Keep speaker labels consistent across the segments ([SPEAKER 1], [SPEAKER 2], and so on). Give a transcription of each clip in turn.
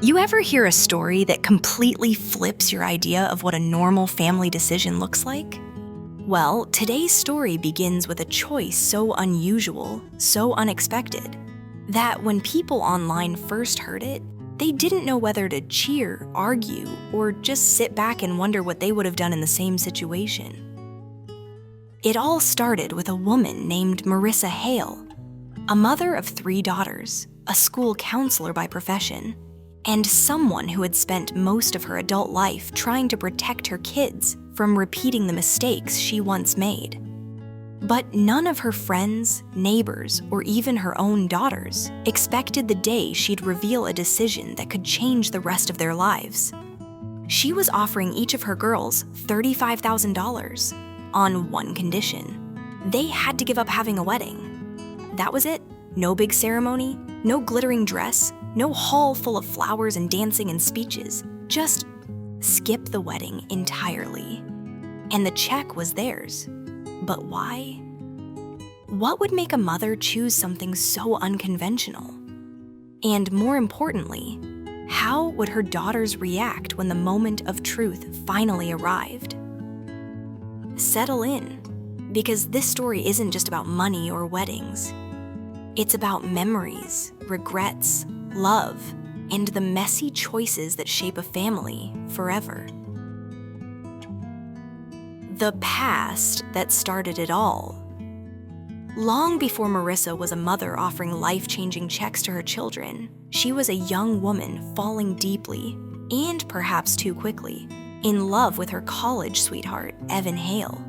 [SPEAKER 1] You ever hear a story that completely flips your idea of what a normal family decision looks like? Well, today's story begins with a choice so unusual, so unexpected, that when people online first heard it, they didn't know whether to cheer, argue, or just sit back and wonder what they would have done in the same situation. It all started with a woman named Marissa Hale, a mother of 3 daughters, a school counselor by profession, and someone who had spent most of her adult life trying to protect her kids from repeating the mistakes she once made. But none of her friends, neighbors, or even her own daughters expected the day she'd reveal a decision that could change the rest of their lives. She was offering each of her girls $35,000 on one condition. They had to give up having a wedding. That was it. No big ceremony, no glittering dress, no hall full of flowers and dancing and speeches. Just skip the wedding entirely. And the check was theirs. But why? What would make a mother choose something so unconventional? And more importantly, how would her daughters react when the moment of truth finally arrived? Settle in, because this story isn't just about money or weddings. It's about memories, regrets, love, and the messy choices that shape a family forever. The past that started it all. Long before Marissa was a mother offering life-changing checks to her children, she was a young woman falling deeply, and perhaps too quickly, in love with her college sweetheart, Evan Hale.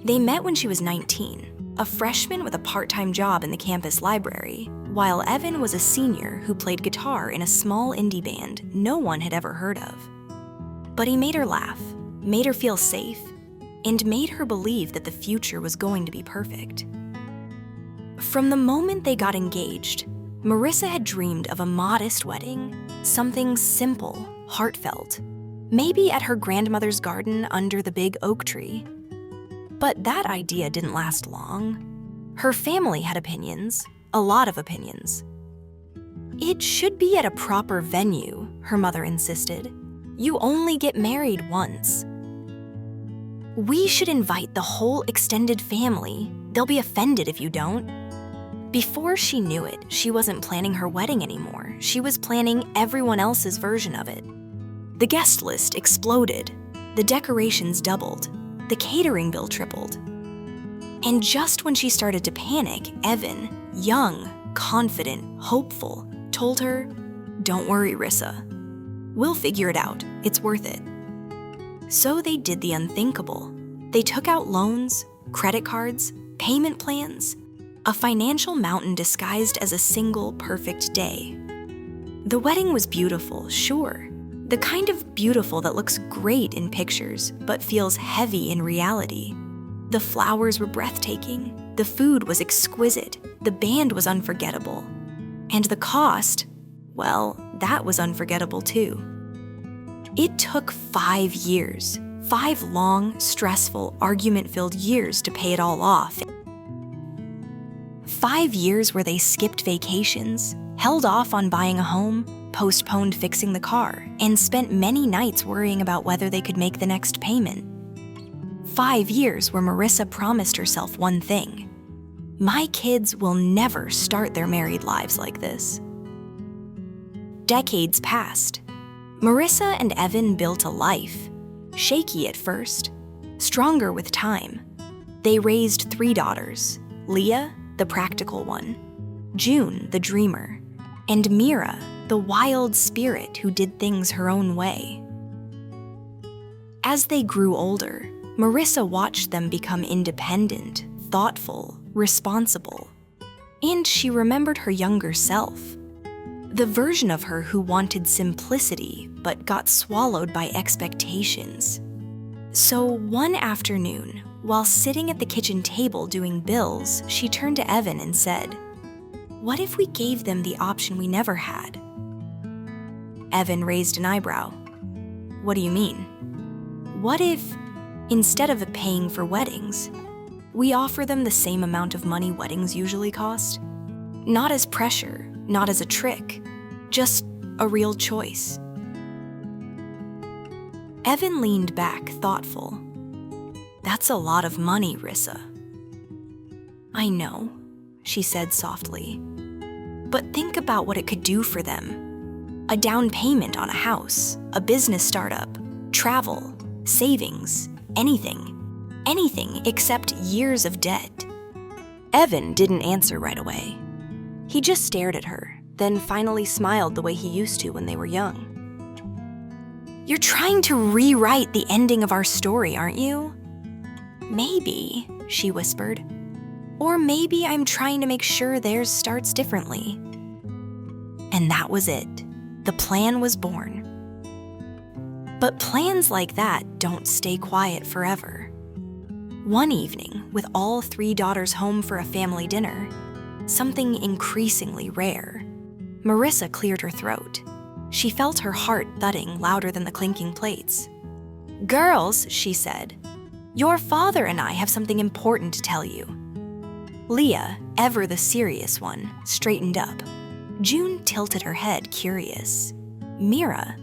[SPEAKER 1] They met when she was 19, a freshman with a part-time job in the campus library, while Evan was a senior who played guitar in a small indie band no one had ever heard of. But he made her laugh, made her feel safe, and made her believe that the future was going to be perfect. From the moment they got engaged, Marissa had dreamed of a modest wedding, something simple, heartfelt, maybe at her grandmother's garden under the big oak tree. But that idea didn't last long. Her family had opinions, a lot of opinions. It should be at a proper venue, her mother insisted. You only get married once. We should invite the whole extended family. They'll be offended if you don't. Before she knew it, she wasn't planning her wedding anymore. She was planning everyone else's version of it. The guest list exploded. The decorations doubled. The catering bill tripled. And just when she started to panic, Evan, young, confident, hopeful, told her, "Don't worry, Rissa. We'll figure it out. It's worth it." So they did the unthinkable. They took out loans, credit cards, payment plans, a financial mountain disguised as a single perfect day. The wedding was beautiful, sure. The kind of beautiful that looks great in pictures, but feels heavy in reality. The flowers were breathtaking. The food was exquisite. The band was unforgettable. And the cost, well, that was unforgettable too. It took 5 years, 5 long, stressful, argument-filled years to pay it all off. 5 years where they skipped vacations, held off on buying a home, postponed fixing the car, and spent many nights worrying about whether they could make the next payment. 5 years where Marissa promised herself one thing: my kids will never start their married lives like this. Decades passed. Marissa and Evan built a life, shaky at first, stronger with time. They raised 3 daughters, Leah, the practical one, June, the dreamer, and Mira, the wild spirit who did things her own way. As they grew older, Marissa watched them become independent, thoughtful, responsible, and she remembered her younger self. The version of her who wanted simplicity but got swallowed by expectations. So one afternoon, while sitting at the kitchen table doing bills, she turned to Evan and said, "What if we gave them the option we never had?" Evan raised an eyebrow. "What do you mean?" "What if, instead of paying for weddings, we offer them the same amount of money weddings usually cost? Not as pressure, not as a trick, just a real choice. Evan leaned back, thoughtful. That's a lot of money, Rissa. I know, she said softly. But think about what it could do for them. A down payment on a house, a business startup, travel, savings, anything. Anything except years of debt. Evan didn't answer right away. He just stared at her, then finally smiled the way he used to when they were young. You're trying to rewrite the ending of our story, aren't you? Maybe, she whispered. Or maybe I'm trying to make sure theirs starts differently. And that was it. The plan was born. But plans like that don't stay quiet forever. One evening, with all 3 daughters home for a family dinner, something increasingly rare, Marissa cleared her throat. She felt her heart thudding louder than the clinking plates. Girls, she said, your father and I have something important to tell you. Leah, ever the serious one, straightened up. June tilted her head, curious. Mira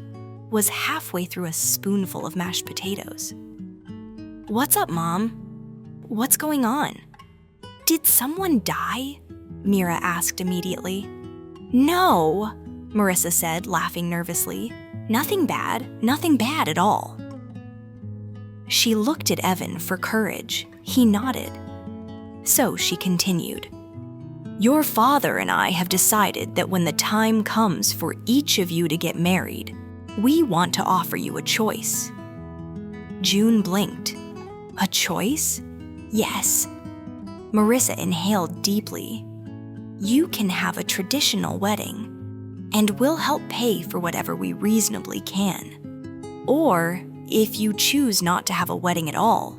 [SPEAKER 1] was halfway through a spoonful of mashed potatoes. What's up, Mom? What's going on? Did someone die? Mira asked immediately. No, Marissa said, laughing nervously. Nothing bad at all. She looked at Evan for courage. He nodded. So she continued. Your father and I have decided that when the time comes for each of you to get married, we want to offer you a choice. June blinked. A choice? Yes. Marissa inhaled deeply. You can have a traditional wedding, and we'll help pay for whatever we reasonably can. Or, if you choose not to have a wedding at all,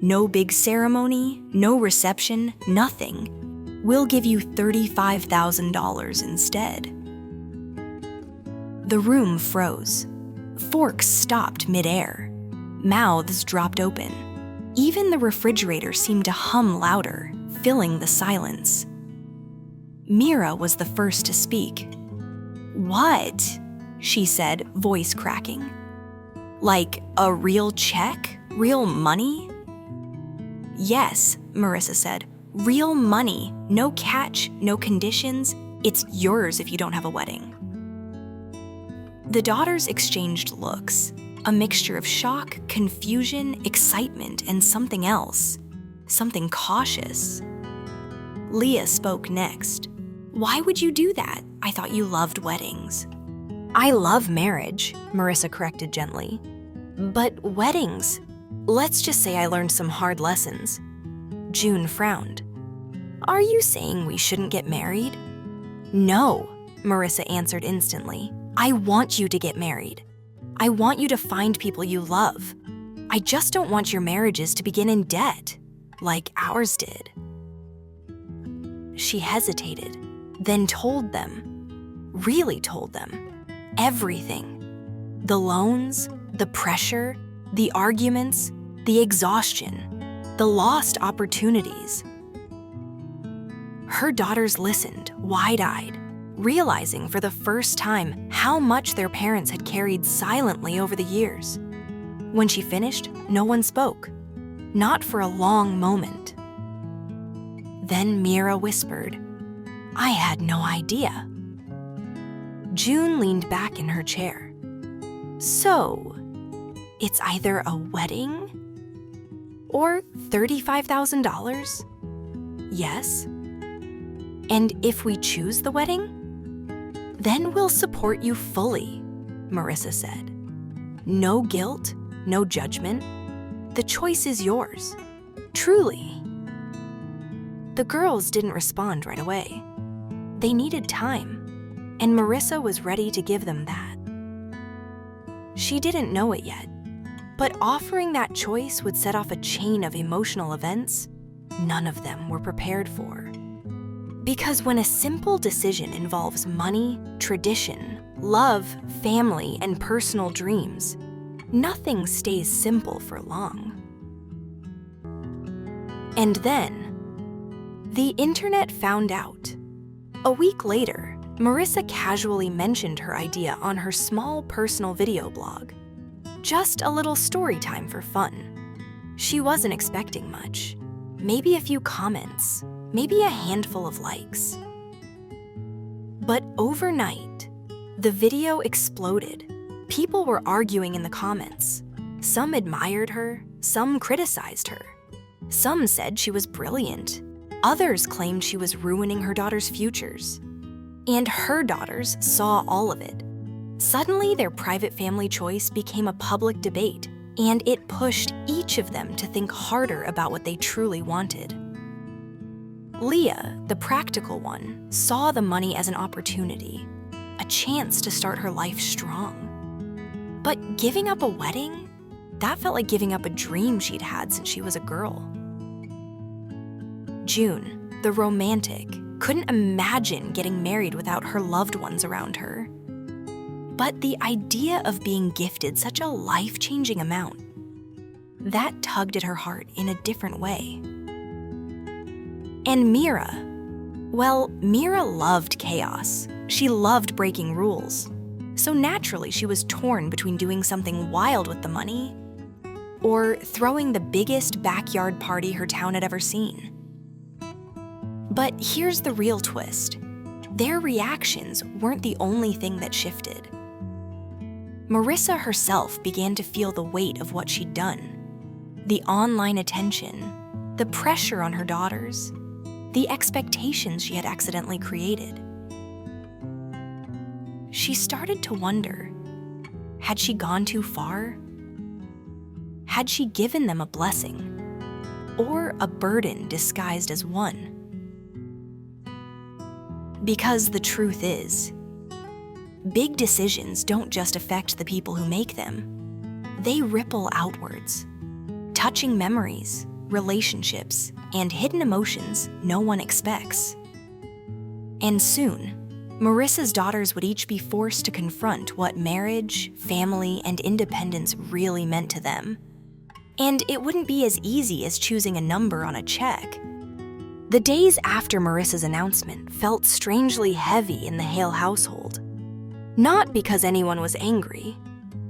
[SPEAKER 1] no big ceremony, no reception, nothing, we'll give you $35,000 instead. The room froze. Forks stopped midair. Mouths dropped open. Even the refrigerator seemed to hum louder, filling the silence. Mira was the first to speak. What? She said, voice cracking. Like a real check? Real money? Yes, Marissa said. Real money. No catch, no conditions. It's yours if you don't have a wedding. The daughters exchanged looks, a mixture of shock, confusion, excitement, and something else. Something cautious. Leah spoke next. Why would you do that? I thought you loved weddings. I love marriage, Marissa corrected gently. But weddings, let's just say I learned some hard lessons. June frowned. Are you saying we shouldn't get married? No, Marissa answered instantly. I want you to get married. I want you to find people you love. I just don't want your marriages to begin in debt, like ours did. She hesitated, then told them, really told them, everything. The loans, the pressure, the arguments, the exhaustion, the lost opportunities. Her daughters listened, wide-eyed, realizing for the first time how much their parents had carried silently over the years. When she finished, no one spoke, not for a long moment. Then Mira whispered, I had no idea. June leaned back in her chair. So, it's either a wedding or $35,000? Yes. And if we choose the wedding, then we'll support you fully, Marissa said. No guilt, no judgment. The choice is yours, truly. The girls didn't respond right away. They needed time, and Marissa was ready to give them that. She didn't know it yet, but offering that choice would set off a chain of emotional events none of them were prepared for. Because when a simple decision involves money, tradition, love, family, and personal dreams, nothing stays simple for long. And then, the internet found out. A week later, Marissa casually mentioned her idea on her small personal video blog. Just a little story time for fun. She wasn't expecting much. Maybe a few comments, maybe a handful of likes. But overnight, the video exploded. People were arguing in the comments. Some admired her, some criticized her. Some said she was brilliant. Others claimed she was ruining her daughter's futures. And her daughters saw all of it. Suddenly, their private family choice became a public debate, and it pushed each of them to think harder about what they truly wanted. Leah, the practical one, saw the money as an opportunity, a chance to start her life strong. But giving up a wedding? That felt like giving up a dream she'd had since she was a girl. June, the romantic, couldn't imagine getting married without her loved ones around her. But the idea of being gifted such a life-changing amount, that tugged at her heart in a different way. And Mira, well, Mira loved chaos. She loved breaking rules. So naturally, she was torn between doing something wild with the money or throwing the biggest backyard party her town had ever seen. But here's the real twist. Their reactions weren't the only thing that shifted. Marissa herself began to feel the weight of what she'd done. The online attention, the pressure on her daughters, the expectations she had accidentally created. She started to wonder, had she gone too far? Had she given them a blessing or a burden disguised as one? Because the truth is, big decisions don't just affect the people who make them. They ripple outwards, touching memories, relationships, and hidden emotions no one expects. And soon, Marissa's daughters would each be forced to confront what marriage, family, and independence really meant to them. And it wouldn't be as easy as choosing a number on a check. The days after Marissa's announcement felt strangely heavy in the Hale household. Not because anyone was angry,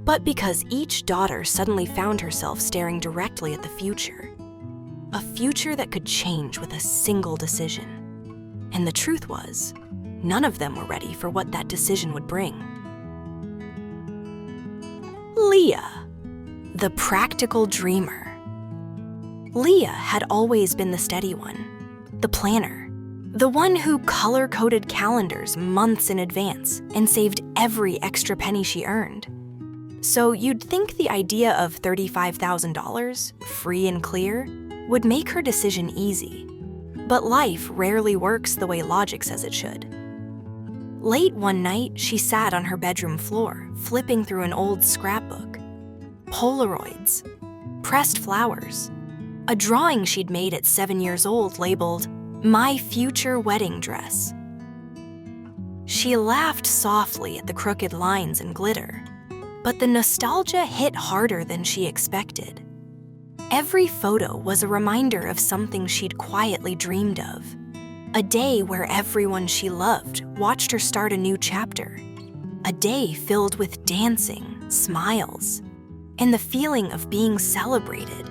[SPEAKER 1] but because each daughter suddenly found herself staring directly at the future. A future that could change with a single decision. And the truth was, none of them were ready for what that decision would bring. Leah, the practical dreamer. Leah had always been the steady one. The planner, the one who color-coded calendars months in advance and saved every extra penny she earned. So you'd think the idea of $35,000, free and clear, would make her decision easy. But life rarely works the way logic says it should. Late one night, she sat on her bedroom floor, flipping through an old scrapbook. Polaroids, pressed flowers, a drawing she'd made at 7 years old labeled, "My Future Wedding Dress." She laughed softly at the crooked lines and glitter, but the nostalgia hit harder than she expected. Every photo was a reminder of something she'd quietly dreamed of. A day where everyone she loved watched her start a new chapter. A day filled with dancing, smiles, and the feeling of being celebrated.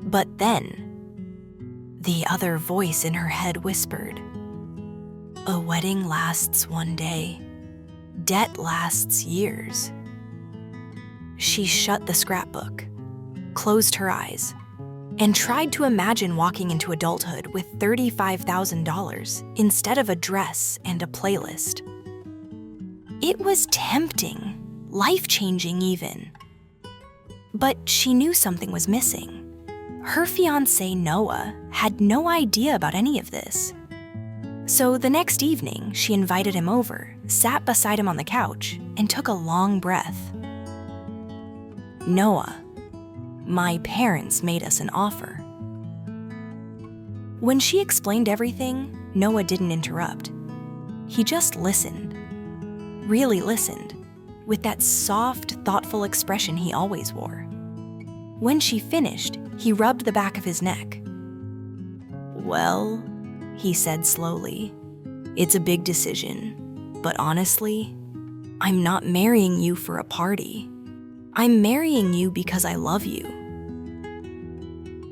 [SPEAKER 1] But then, the other voice in her head whispered, "A wedding lasts one day. Debt lasts years." She shut the scrapbook, closed her eyes, and tried to imagine walking into adulthood with $35,000 instead of a dress and a playlist. It was tempting, life-changing even. But she knew something was missing. Her fiancé, Noah, had no idea about any of this. So the next evening, she invited him over, sat beside him on the couch, and took a long breath. "Noah, my parents made us an offer." When she explained everything, Noah didn't interrupt. He just listened, really listened, with that soft, thoughtful expression he always wore. When she finished, he rubbed the back of his neck. "Well," he said slowly, It's a big decision, but honestly, I'm not marrying you for a party. I'm marrying you because I love you."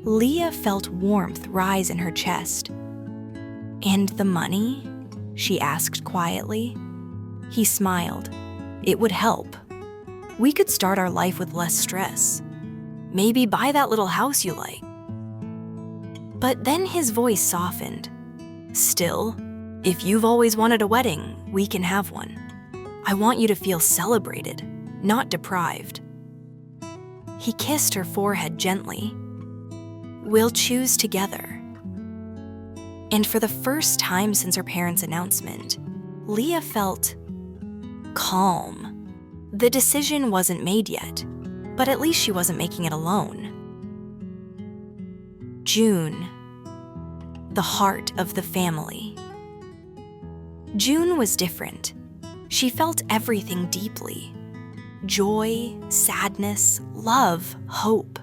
[SPEAKER 1] Leah felt warmth rise in her chest. "And the money?" she asked quietly. He smiled. "It would help. We could start our life with less stress. Maybe buy that little house you like." But then his voice softened. "Still, if you've always wanted a wedding, we can have one. I want you to feel celebrated, not deprived." He kissed her forehead gently. "We'll choose together." And for the first time since her parents' announcement, Leah felt calm. The decision wasn't made yet, but at least she wasn't making it alone. June, the heart of the family. June was different. She felt everything deeply. Joy, sadness, love, hope.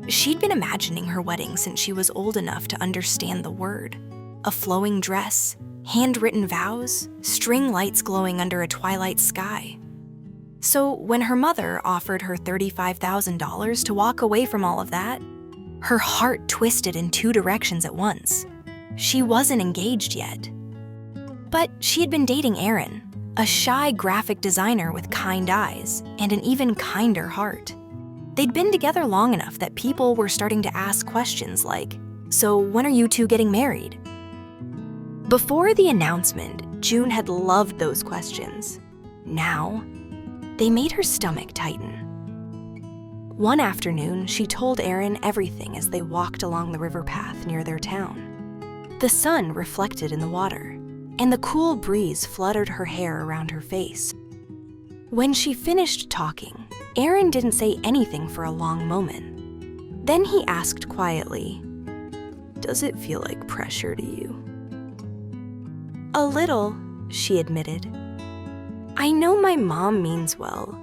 [SPEAKER 1] She'd been imagining her wedding since she was old enough to understand the word. A flowing dress, handwritten vows, string lights glowing under a twilight sky. So when her mother offered her $35,000 to walk away from all of that, her heart twisted in two directions at once. She wasn't engaged yet. But she had been dating Aaron, a shy graphic designer with kind eyes and an even kinder heart. They'd been together long enough that people were starting to ask questions like, "So when are you two getting married?" Before the announcement, June had loved those questions. Now, they made her stomach tighten. One afternoon, she told Aaron everything as they walked along the river path near their town. The sun reflected in the water, and the cool breeze fluttered her hair around her face. When she finished talking, Aaron didn't say anything for a long moment. Then he asked quietly, "Does it feel like pressure to you?" "A little," she admitted. "I know my mom means well,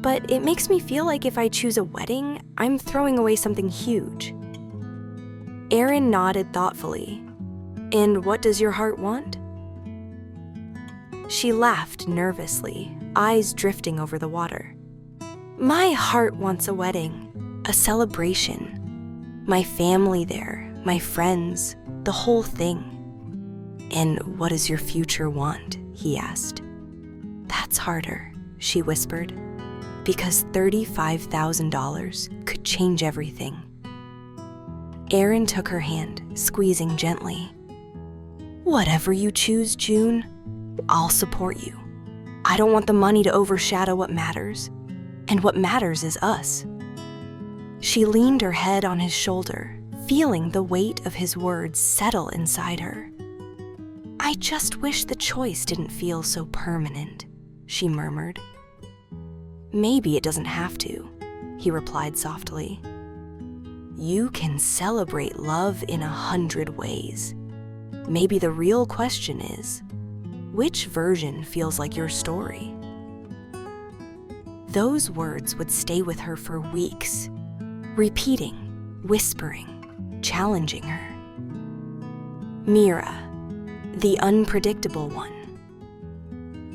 [SPEAKER 1] but it makes me feel like if I choose a wedding, I'm throwing away something huge." Aaron nodded thoughtfully. "And what does your heart want?" She laughed nervously, eyes drifting over the water. "My heart wants a wedding, a celebration. My family there, my friends, the whole thing." "And what does your future want?" he asked. "That's harder," she whispered, "because $35,000 could change everything." Aaron took her hand, squeezing gently. "Whatever you choose, June, I'll support you. I don't want the money to overshadow what matters, and what matters is us." She leaned her head on his shoulder, feeling the weight of his words settle inside her. "I just wish the choice didn't feel so permanent," she murmured. "Maybe it doesn't have to," he replied softly. "You can celebrate love in 100 ways. Maybe the real question is, which version feels like your story?" Those words would stay with her for weeks, repeating, whispering, challenging her. Mira, the unpredictable one.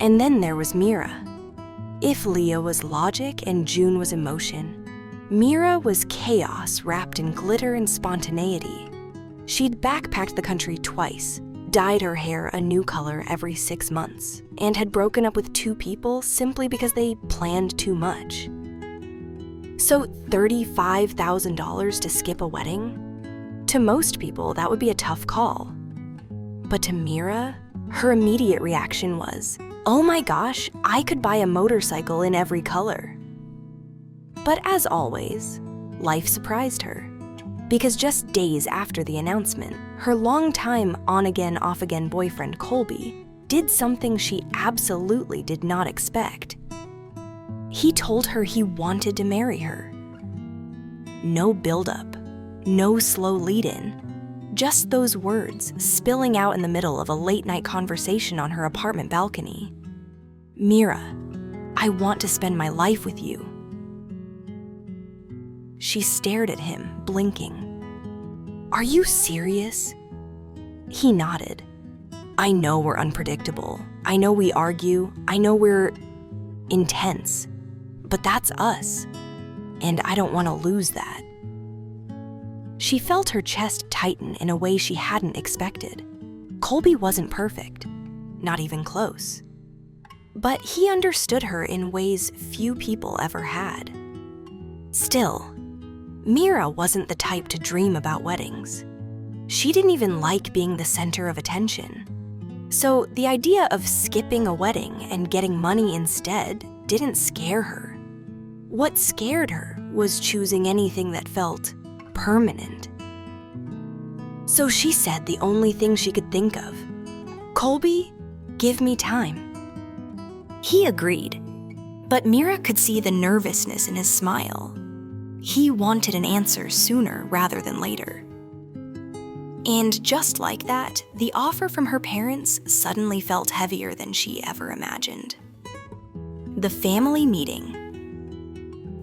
[SPEAKER 1] And then there was Mira. If Leah was logic and June was emotion, Mira was chaos wrapped in glitter and spontaneity. She'd backpacked the country twice, dyed her hair a new color every 6 months, and had broken up with 2 people simply because they planned too much. So $35,000 to skip a wedding? To most people, that would be a tough call. But to Mira, her immediate reaction was, "Oh my gosh, I could buy a motorcycle in every color." But as always, life surprised her. Because just days after the announcement, her longtime on-again, off-again boyfriend Colby did something she absolutely did not expect. He told her he wanted to marry her. No build-up, no slow lead-in, just those words spilling out in the middle of a late-night conversation on her apartment balcony. "Mira, I want to spend my life with you." She stared at him, blinking. "Are you serious?" He nodded. I know we're unpredictable. I know we argue. I know we're intense. But that's us. And I don't want to lose that. She felt her chest tighten in a way she hadn't expected. Colby wasn't perfect, not even close. But he understood her in ways few people ever had. Still, Mira wasn't the type to dream about weddings. She didn't even like being the center of attention. So the idea of skipping a wedding and getting money instead didn't scare her. What scared her was choosing anything that felt permanent. So she said the only thing she could think of, "Colby, give me time." He agreed, but Mira could see the nervousness in his smile. He wanted an answer sooner rather than later. And just like that, the offer from her parents suddenly felt heavier than she ever imagined. The family meeting.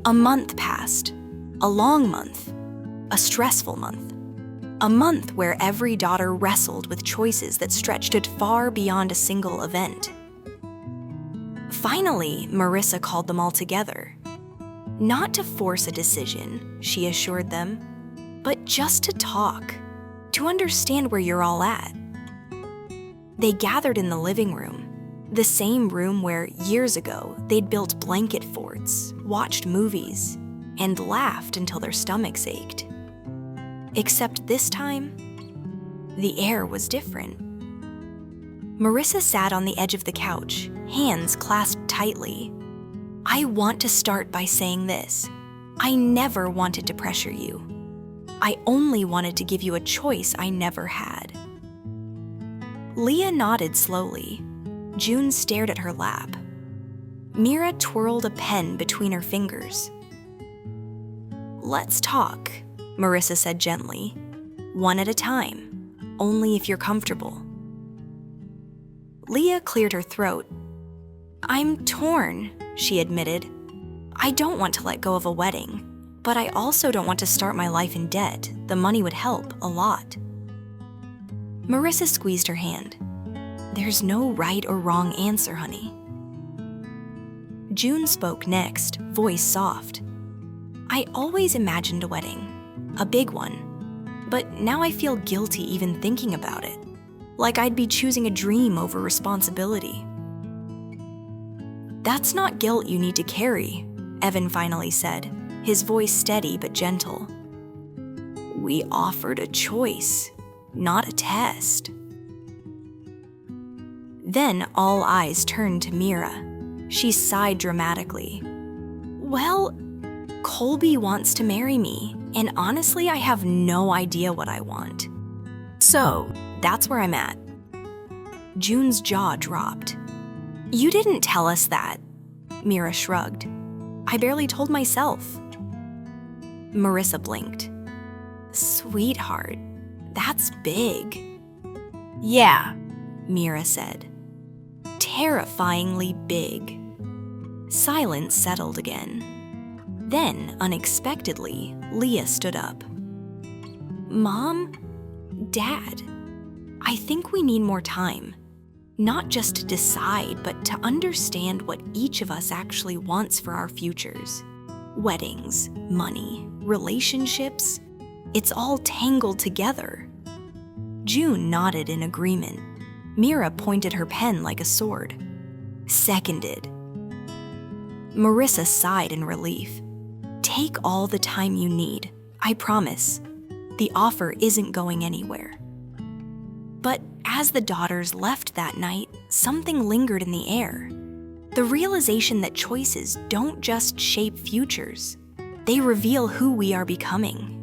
[SPEAKER 1] A month passed, a long month, a stressful month, a month where every daughter wrestled with choices that stretched it far beyond a single event. Finally, Marissa called them all together. Not to force a decision, she assured them, but just to talk, to understand where you're all at. They gathered in the living room, the same room where years ago they'd built blanket forts, watched movies, and laughed until their stomachs ached. Except this time, the air was different. Marissa sat on the edge of the couch, hands clasped tightly. "I want to start by saying this. I never wanted to pressure you. I only wanted to give you a choice I never had." Leah nodded slowly. June stared at her lap. Mira twirled a pen between her fingers. "Let's talk," Marissa said gently. "One at a time, only if you're comfortable." Leah cleared her throat. "I'm torn," she admitted. "I don't want to let go of a wedding, but I also don't want to start my life in debt. The money would help a lot." Marissa squeezed her hand. "There's no right or wrong answer, honey." June spoke next, voice soft. "I always imagined a wedding, a big one, but now I feel guilty even thinking about it, like I'd be choosing a dream over responsibility." "That's not guilt you need to carry," Evan finally said, his voice steady but gentle. "We offered a choice, not a test." Then all eyes turned to Mira. She sighed dramatically. "Well, Colby wants to marry me, and honestly, I have no idea what I want. So, that's where I'm at." June's jaw dropped. "You didn't tell us that," Mira shrugged. "I barely told myself." Marissa blinked. "Sweetheart, that's big." "Yeah," Mira said. "Terrifyingly big." Silence settled again. Then, unexpectedly, Leah stood up. "Mom, Dad, I think we need more time. Not just to decide, but to understand what each of us actually wants for our futures. Weddings, money, relationships, it's all tangled together." June nodded in agreement. Mira pointed her pen like a sword. "Seconded." Marissa sighed in relief. "Take all the time you need, I promise. The offer isn't going anywhere." But as the daughters left that night, something lingered in the air. The realization that choices don't just shape futures, they reveal who we are becoming.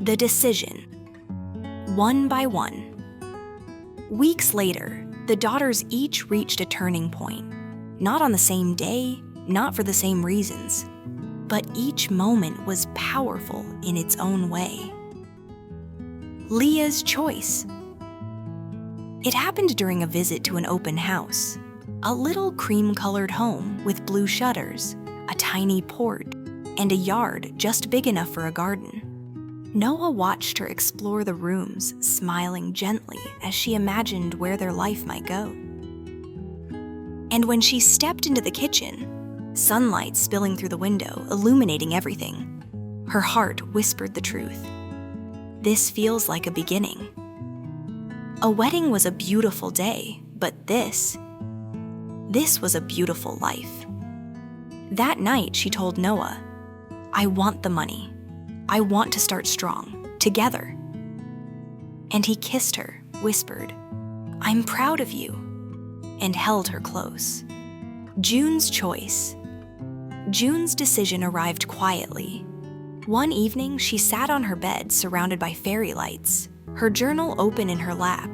[SPEAKER 1] The decision. One by one. Weeks later, the daughters each reached a turning point. Not on the same day, not for the same reasons, but each moment was powerful in its own way. Leah's choice. It happened during a visit to an open house. A little cream-colored home with blue shutters, a tiny porch, and a yard just big enough for a garden. Noah watched her explore the rooms, smiling gently as she imagined where their life might go. And when she stepped into the kitchen, sunlight spilling through the window, illuminating everything, her heart whispered the truth. This feels like a beginning. A wedding was a beautiful day, but this was a beautiful life. That night, she told Noah, "I want the money. I want to start strong, together." And he kissed her, whispered, "I'm proud of you," and held her close. June's choice. June's decision arrived quietly. One evening, she sat on her bed surrounded by fairy lights, her journal open in her lap.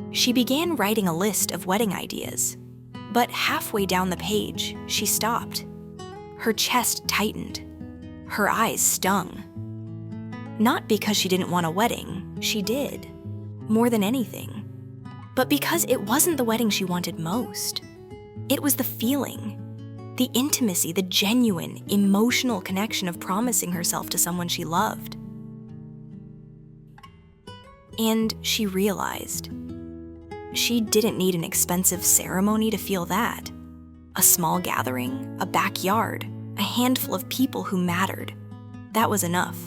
[SPEAKER 1] She began writing a list of wedding ideas. But halfway down the page, she stopped. Her chest tightened. Her eyes stung. Not because she didn't want a wedding, she did, more than anything, but because it wasn't the wedding she wanted most. It was the feeling, the intimacy, the genuine, emotional connection of promising herself to someone she loved. And she realized she didn't need an expensive ceremony to feel that. A small gathering, a backyard, a handful of people who mattered. That was enough.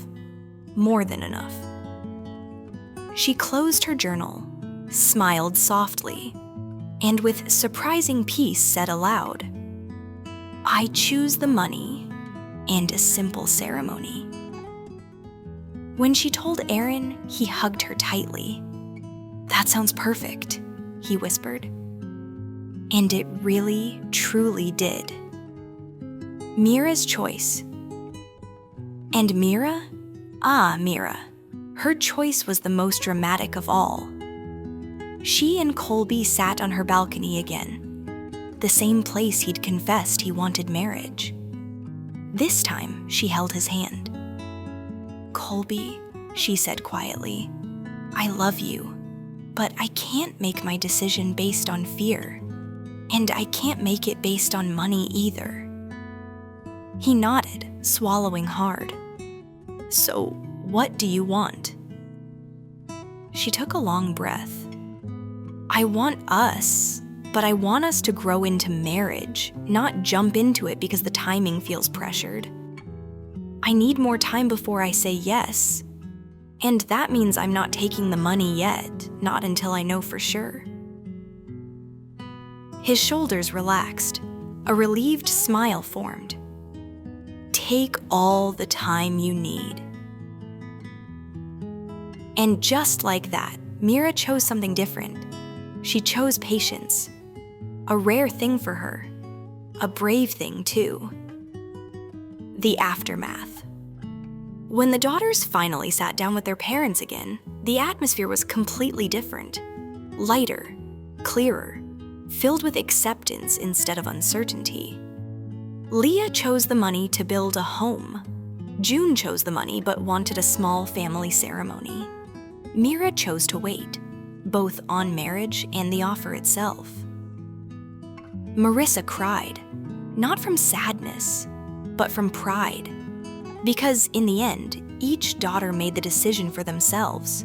[SPEAKER 1] More than enough. She closed her journal, smiled softly, and with surprising peace said aloud, "I choose the money and a simple ceremony." When she told Aaron, he hugged her tightly. "That sounds perfect," he whispered. And it really, truly did. Mira's choice. And Mira? Mira. Her choice was the most dramatic of all. She and Colby sat on her balcony again, the same place he'd confessed he wanted marriage. This time, she held his hand. "Colby," she said quietly, "I love you, but I can't make my decision based on fear, and I can't make it based on money either." He nodded, swallowing hard. "So, what do you want?" She took a long breath. "I want us, but I want us to grow into marriage, not jump into it because the timing feels pressured. I need more time before I say yes. And that means I'm not taking the money yet, not until I know for sure." His shoulders relaxed. A relieved smile formed. "Take all the time you need." And just like that, Mira chose something different. She chose patience. A rare thing for her. A brave thing, too. The aftermath. When the daughters finally sat down with their parents again, the atmosphere was completely different. Lighter, clearer, filled with acceptance instead of uncertainty. Leah chose the money to build a home. June chose the money but wanted a small family ceremony. Mira chose to wait, both on marriage and the offer itself. Marissa cried, not from sadness, but from pride. Because in the end, each daughter made the decision for themselves,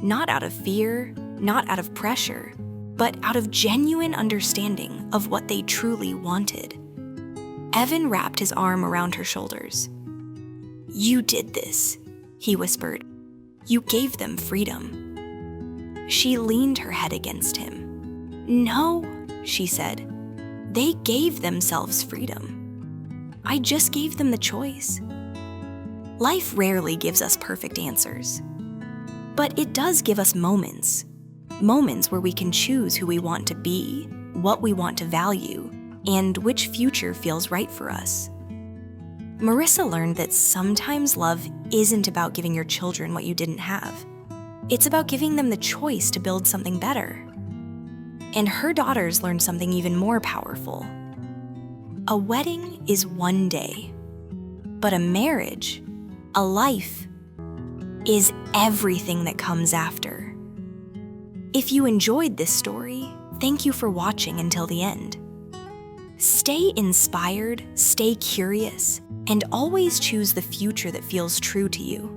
[SPEAKER 1] not out of fear, not out of pressure, but out of genuine understanding of what they truly wanted. Evan wrapped his arm around her shoulders. "You did this," he whispered. "You gave them freedom." She leaned her head against him. "No," she said. "They gave themselves freedom. I just gave them the choice." Life rarely gives us perfect answers, but it does give us moments where we can choose who we want to be, what we want to value, and which future feels right for us. Marissa learned that sometimes love isn't about giving your children what you didn't have. It's about giving them the choice to build something better. And her daughters learned something even more powerful. A wedding is one day, but a marriage, a life, is everything that comes after. If you enjoyed this story, thank you for watching until the end. Stay inspired, stay curious, and always choose the future that feels true to you.